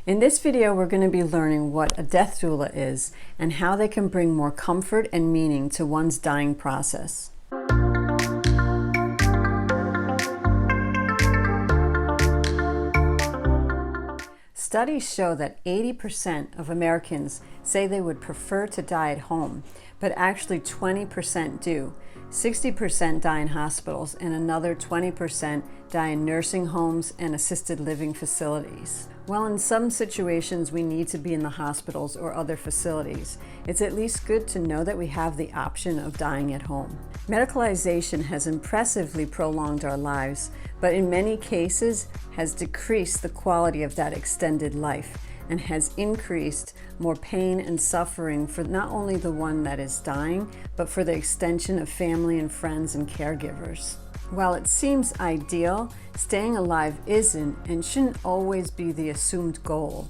In this video, we're going to be learning what a death doula is and how they can bring more comfort and meaning to one's dying process. Studies show that 80% of Americans say they would prefer to die at home, but actually 20% do. 60% die in hospitals and another 20% die in nursing homes and assisted living facilities. While in some situations we need to be in the hospitals or other facilities, it's at least good to know that we have the option of dying at home. Medicalization has impressively prolonged our lives, but in many cases has decreased the quality of that extended life and has increased more pain and suffering for not only the one that is dying, but for the extension of family and friends and caregivers. While it seems ideal, staying alive isn't and shouldn't always be the assumed goal.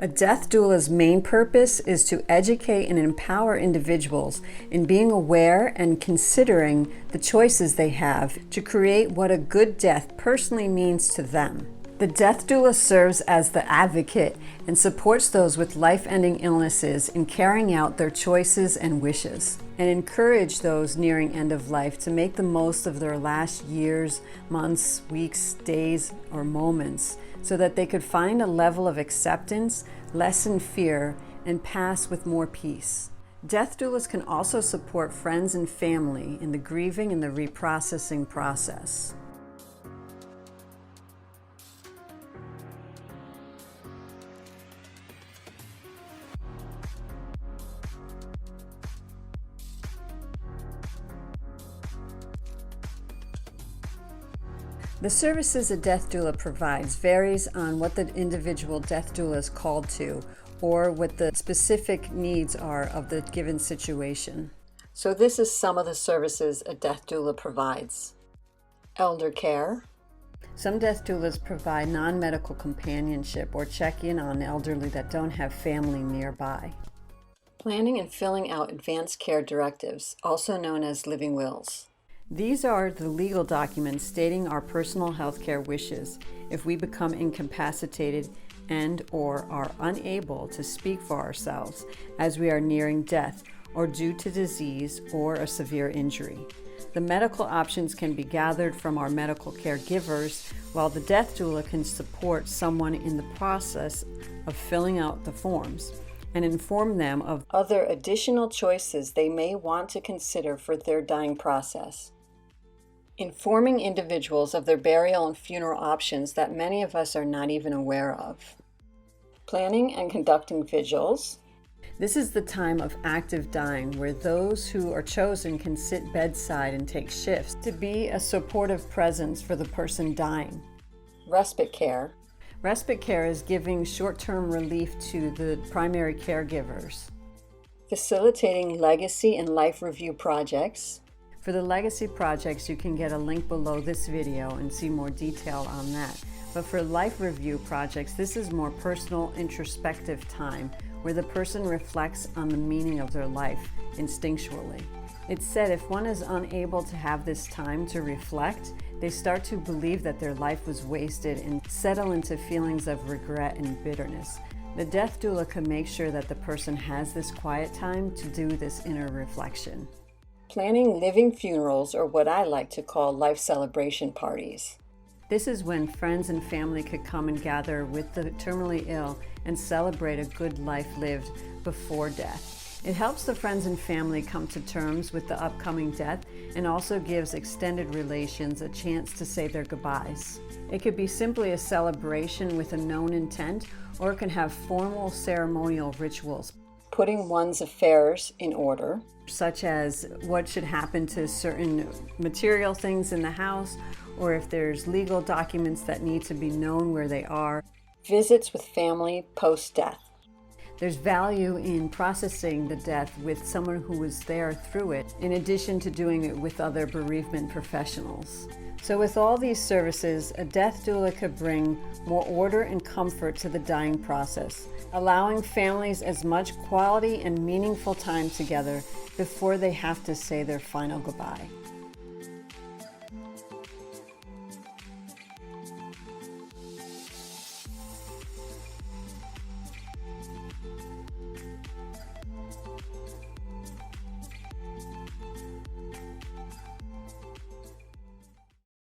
A death doula's main purpose is to educate and empower individuals in being aware and considering the choices they have to create what a good death personally means to them. The death doula serves as the advocate and supports those with life-ending illnesses in carrying out their choices and wishes, and encourage those nearing end of life to make the most of their last years, months, weeks, days, or moments, so that they could find a level of acceptance, lessen fear, and pass with more peace. Death doulas can also support friends and family in the grieving and the reprocessing process. The services a death doula provides varies on what the individual death doula is called to or what the specific needs are of the given situation. So this is some of the services a death doula provides. Elder care. Some death doulas provide non-medical companionship or check in on elderly that don't have family nearby. Planning and filling out advanced care directives, also known as living wills. These are the legal documents stating our personal health care wishes if we become incapacitated and/or are unable to speak for ourselves as we are nearing death or due to disease or a severe injury. The medical options can be gathered from our medical caregivers, while the death doula can support someone in the process of filling out the forms and inform them of other additional choices they may want to consider for their dying process. Informing individuals of their burial and funeral options that many of us are not even aware of. Planning and conducting vigils. This is the time of active dying where those who are chosen can sit bedside and take shifts to be a supportive presence for the person dying. Respite care. Respite care is giving short-term relief to the primary caregivers. Facilitating legacy and life review projects. For the legacy projects, you can get a link below this video and see more detail on that. But for life review projects, this is more personal, introspective time where the person reflects on the meaning of their life instinctually. It's said if one is unable to have this time to reflect, they start to believe that their life was wasted and settle into feelings of regret and bitterness. The death doula can make sure that the person has this quiet time to do this inner reflection. Planning living funerals, or what I like to call life celebration parties. This is when friends and family could come and gather with the terminally ill and celebrate a good life lived before death. It helps the friends and family come to terms with the upcoming death and also gives extended relations a chance to say their goodbyes. It could be simply a celebration with a known intent, or it can have formal ceremonial rituals. Putting one's affairs in order, such as what should happen to certain material things in the house, or if there's legal documents that need to be known where they are. Visits with family post-death. There's value in processing the death with someone who was there through it, in addition to doing it with other bereavement professionals. So with all these services, a death doula could bring more order and comfort to the dying process, allowing families as much quality and meaningful time together before they have to say their final goodbye.